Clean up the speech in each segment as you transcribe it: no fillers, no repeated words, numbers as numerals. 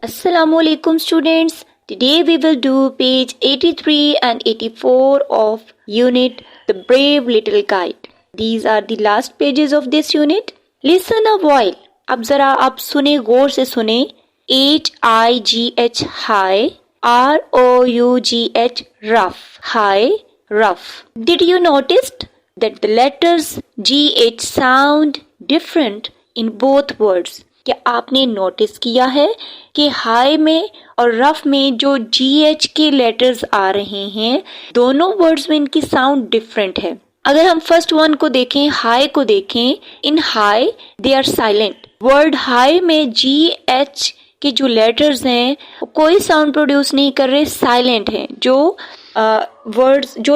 Assalamualaikum students. Today we will do page 83 and 84 of unit The Brave Little Kite. These are the last pages of this unit. Listen a while. अब जरा आप सुने, गौर से सुने. H-I-G-H high, R-O-U-G-H rough, high, rough. Did you notice that the letters G-H sound different in both words? क्या आपने notice किया है कि हाई में और रफ में जो GH के लेटर्स आ रहे हैं, दोनों वर्ड्स में इनकी साउंड डिफरेंट है. अगर हम फर्स्ट वन को देखें, हाई को देखें, in high they are silent. Word high में GH के जो लेटर्स हैं वो कोई साउंड प्रोड्यूस नहीं कर रहे, साइलेंट हैं. जो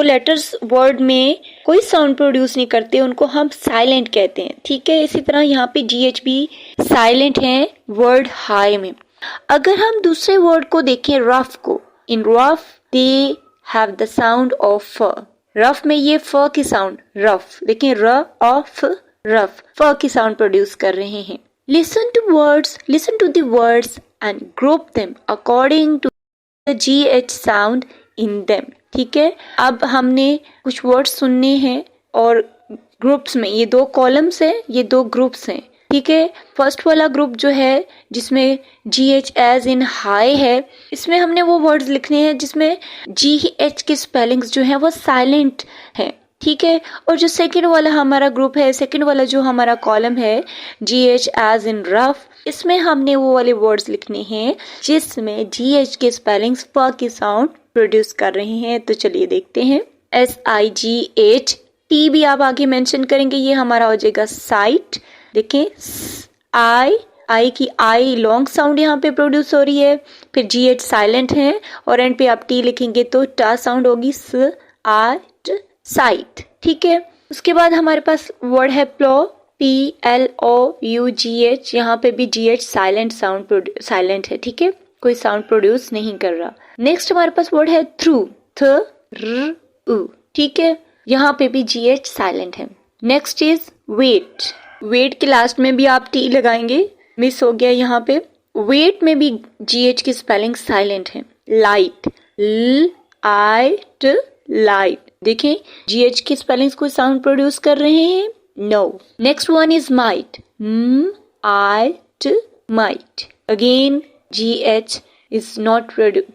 लेटर्स वर्ड में कोई साउंड प्रोड्यूस नहीं करते उनको हम साइलेंट कहते हैं. ठीक है, इसी तरह यहाँ पे GH भी साइलेंट है वर्ड हाई में. अगर हम दूसरे वर्ड को देखें, रफ को, in rough they have the sound of फ. रफ में ये फ की साउंड, रफ, लेकिन र ऑफ रफ, फ की साउंड प्रोड्यूस कर रहे हैं. Listen to the words and group them according to the GH sound in them. ठीक है, अब हमने कुछ वर्ड्स सुनने हैं और ग्रुप्स में, ये दो कॉलम्स हैं, ये दो ग्रुप्स हैं. ठीक है, फर्स्ट वाला ग्रुप जो है जिसमें GH एज इन हाई है, इसमें हमने वो वर्ड्स लिखने हैं जिसमें GH के स्पेलिंग्स जो हैं वो साइलेंट हैं. ठीक है, और जो सेकंड वाला हमारा ग्रुप है, सेकंड वाला जो हमारा कॉलम है GH एज इन रफ, इसमें हमने वो वाले वर्ड्स लिखने हैं जिसमें GH के स्पेलिंग्स फ की साउंड प्रोड्यूस कर रहे हैं. तो चलिए देखते हैं. SIGH, T भी आप आगे मेंशन करेंगे, ये हमारा हो जाएगा साइट. देखें, आई की आई लॉन्ग साउंड यहाँ पे प्रोड्यूस हो रही है, फिर GH साइलेंट है और एंड पे आप T लिखेंगे तो टा साउंड होगी, साइट. ठीक है, उसके बाद हमारे पास वर्ड है प्लो, PLOUGH, यहाँ पे भी GH साइलेंट साइलेंट है. ठीक है, कोई साउंड प्रोड्यूस नहीं कर रहा. नेक्स्ट हमारे पास वर्ड है थ्रू, थ. ठीक है, यहाँ पे भी GH साइलेंट है. Next is weight. वेट के लास्ट में भी आप T लगाएंगे, मिस हो गया यहाँ पे. वेट में भी GH की स्पेलिंग साइलेंट है. Light, L-I-T, light. देखें, GH की स्पेलिंग्स कोई साउंड प्रोड्यूस कर रहे हैं? No. Next one is might, M-I-T, might. Again GH is not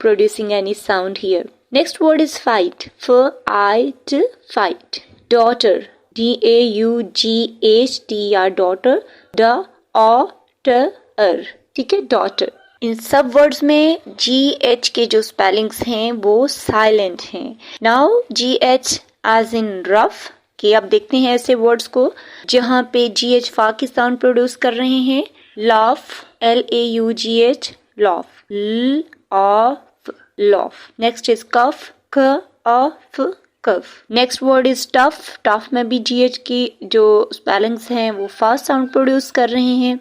producing any sound here. Next word is fight, F-I-T, fight. Daughter, D-A-U-G-H-T-R, daughter, D-A-U-G-H-T-R. ठीक है, daughter. इन सब words में GH के जो स्पेलिंग्स हैं वो साइलेंट हैं. Now GH as in rough, कि अब देखते हैं ऐसे वर्ड्स को जहाँ पे GH फा की साउंड प्रोड्यूस कर रहे हैं. Laugh, L-A-U-G-H, laugh, L-O-F, laugh. Next is cuff, K-O-F, cuff. Next word is tough. Tough में भी GH की जो स्पेलिंग्स हैं वो फास्ट साउंड प्रोड्यूस कर रहे हैं.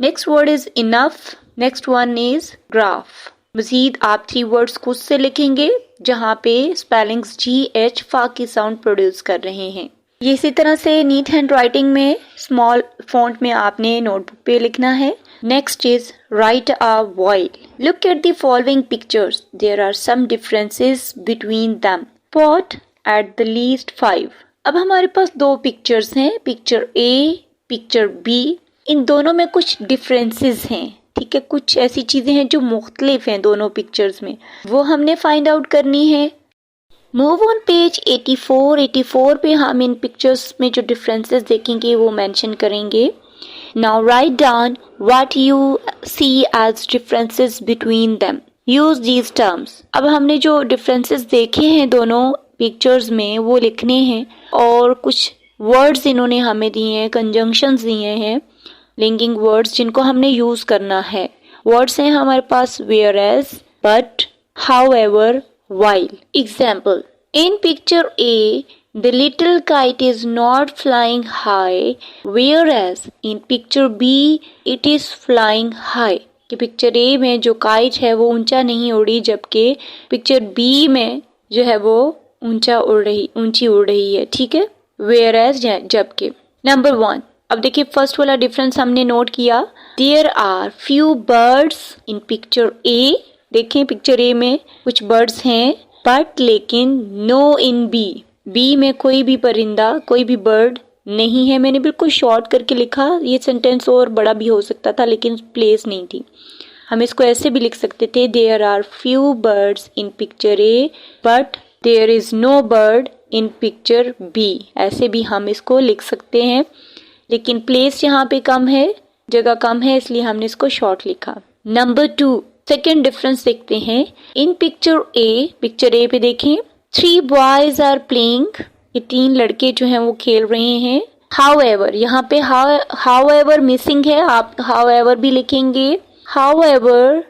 Next word is enough. Next one is graph. मजीद आप 3 वर्ड्स खुद से लिखेंगे जहाँ पे स्पेलिंग्स GH फा की साउंड प्रोड्यूस कर रहे हैं. ये इसी तरह से नीट हैंड राइटिंग में स्मॉल फॉन्ट में आपने नोटबुक पे लिखना है. Next is write a while. Look at the following pictures. There are some differences between them. Spot at the least 5. अब हमारे पास 2 पिक्चर्स हैं, पिक्चर A, पिक्चर B. इन दोनों में कुछ डिफरेंसेस हैं. ठीक है, कुछ ऐसी चीजें हैं जो मुख्तलिफ हैं दोनों पिक्चर्स में, वो हमने फाइंड आउट करनी है. मूव ऑन पेज 84 पे हम इन पिक्चर्स में जो डिफरेंसेस देखेंगे वो मेंशन करेंगे. Now write down what you see as differences between them. Use these terms. अब हमने जो differences देखे हैं दोनों पिक्चर्स में वो लिखने हैं और कुछ वर्ड्स इन्होंने हमें दिए हैं, कंजंक्शंस दिए हैं, लिंकिंग वर्ड्स जिनको हमने यूज करना है. वर्ड्स हैं हमारे पास whereas, but, however, while. Example, in picture A, the little kite is not flying high, whereas in picture B, it is flying high. कि पिक्चर A में जो काइट है वो ऊंचा नहीं उड़ी, जबकि पिक्चर B में जो है वो ऊंची उड़ रही है. ठीक है, whereas जबकि. Number 1, अब देखिए फर्स्ट वाला डिफरेंस हमने नोट किया, there are few birds in picture A, देखें पिक्चर ए में कुछ बर्ड्स हैं, बट लेकिन नो इन बी, बी में कोई भी परिंदा कोई भी बर्ड नहीं है। मैंने बिल्कुल शॉर्ट करके लिखा, ये सेंटेंस और बड़ा भी हो सकता था लेकिन प्लेस नहीं थी। हम इसको ऐसे भी लिख सकते थे, there are few birds in picture A but there is no bird in picture B, ऐसे भी हम इसको लिख सकते हैं, लेकिन प्लेस यहाँ पे कम है, जगह कम है, इसलिए हमने इसको शॉर्ट लिखा। नंबर 2 सेकेंड डिफरेंस देखते हैं। इन पिक्चर ए पे देखें, 3 बॉयज आर प्लेइंग, ये 3 लड़के जो हैं वो खेल रहे हैं। हाउएवर, यहाँ पे हाउएवर मिसिंग है, आप हाउएवर भी लिखेंगे। However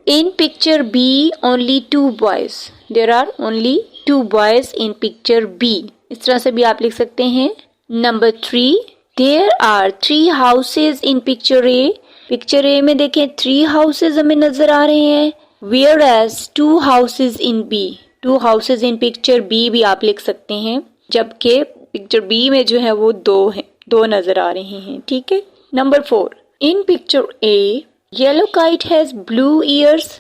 in picture B only 2 boys, there are only 2 boys in picture B, इस तरह से भी आप लिख सकते हैं। Number 3 there are 3 houses in picture A, picture A में देखें 3 हाउसेज हमें नजर आ रहे हैं, whereas 2 houses in B, 2 houses in picture B भी आप लिख सकते हैं, जबकि पिक्चर बी में जो है वो 2 हैं, 2 नजर आ रहे हैं, ठीक है। Number 4 in picture A yellow kite has blue ears,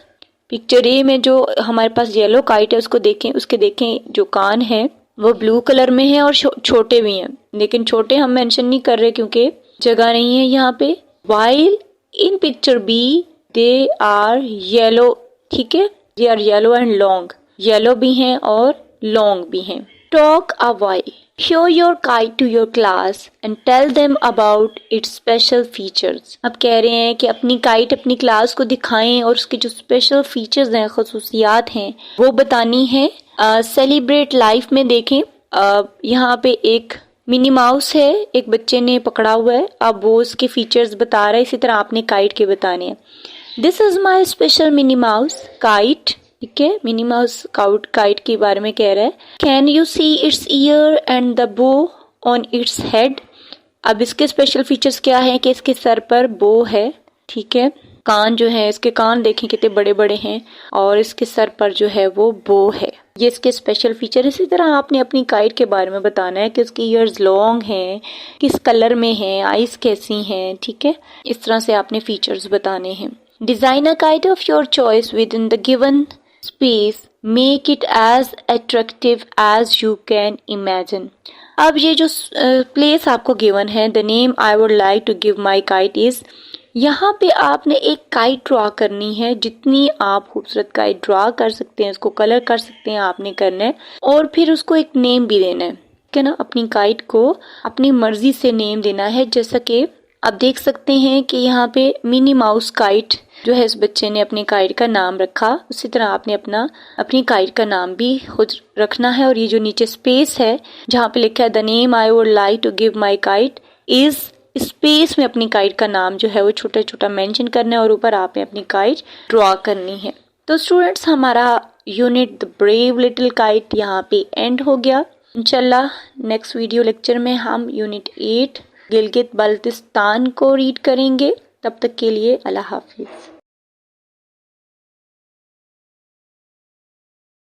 picture A में जो हमारे पास येलो काइट है उसको देखें, उसके देखें जो कान है वो ब्लू कलर में है और छोटे भी हैं, लेकिन छोटे हम मेंशन नहीं कर रहे क्योंकि जगह नहीं है यहाँ पे। While in picture B they are yellow, ठीक है, they are yellow and long, yellow भी हैं और लॉन्ग भी हैं। Talk a while, show your kite to your class and tell them about its special features. अब कह रहे हैं कि अपनी काइट अपनी क्लास को दिखाएं और उसके जो स्पेशल फीचर्स हैं, खसूसियात हैं, वो बतानी है। सेलिब्रेट लाइफ में देखें, यहाँ पे एक मिनी माउस है, एक बच्चे ने पकड़ा हुआ है, अब वो उसके फीचर्स बता रहा है, इसी तरह आपने काइट के बताने हैं। This is my special Minnie Mouse kite, ठीक है, मिनी माउस काइट के बारे में कह रहा है। Can you see it's year and the बो ऑन इट्स हेड, अब इसके स्पेशल फीचर्स क्या है कि इसके सर पर बो है, ठीक है, कान जो है इसके कान देखें कितने बड़े बड़े हैं और इसके सर पर जो है वो बो है, ये इसके स्पेशल फीचर। इसी तरह आपने अपनी काइट के बारे में बताना है कि उसकी ईयर्स लॉन्ग हैं, किस कलर में है, आइज कैसी हैं, ठीक है, इस तरह से आपने फीचर्स बताने हैं। Design a kite of your choice within the given space, make it as attractive as you can imagine. अब ये जो प्लेस आपको गिवन है, the name I would like to give my kite is, यहाँ पे आपने एक kite draw करनी है, जितनी आप खूबसूरत काइट ड्रॉ कर सकते हैं, उसको कलर कर सकते हैं, आपने करना है और फिर उसको एक नेम भी देना है, ठीक है ना। अपनी काइट को अपनी मर्जी से नेम देना है, जैसा कि आप देख सकते हैं कि यहाँ पे मिनी माउस काइट जो है इस बच्चे ने अपनी काइट का नाम रखा, उसी तरह आपने अपनी काइट का नाम भी खुद रखना है। और ये जो नीचे स्पेस है जहाँ पे लिखा है the name I would like to give my kite is, space में अपनी काइट का नाम जो है वो छोटा छोटा मेंशन करना है और ऊपर आपने अपनी काइट ड्रॉ करनी है। तो स्टूडेंट्स हमारा unit the brave little kite यहाँ पे एंड हो गया। इंशाल्लाह नेक्स्ट वीडियो लेक्चर में हम यूनिट 8 गिलगित बल्तिस्तान को रीड करेंगे। तब तक के लिए अल्लाह हाफिज।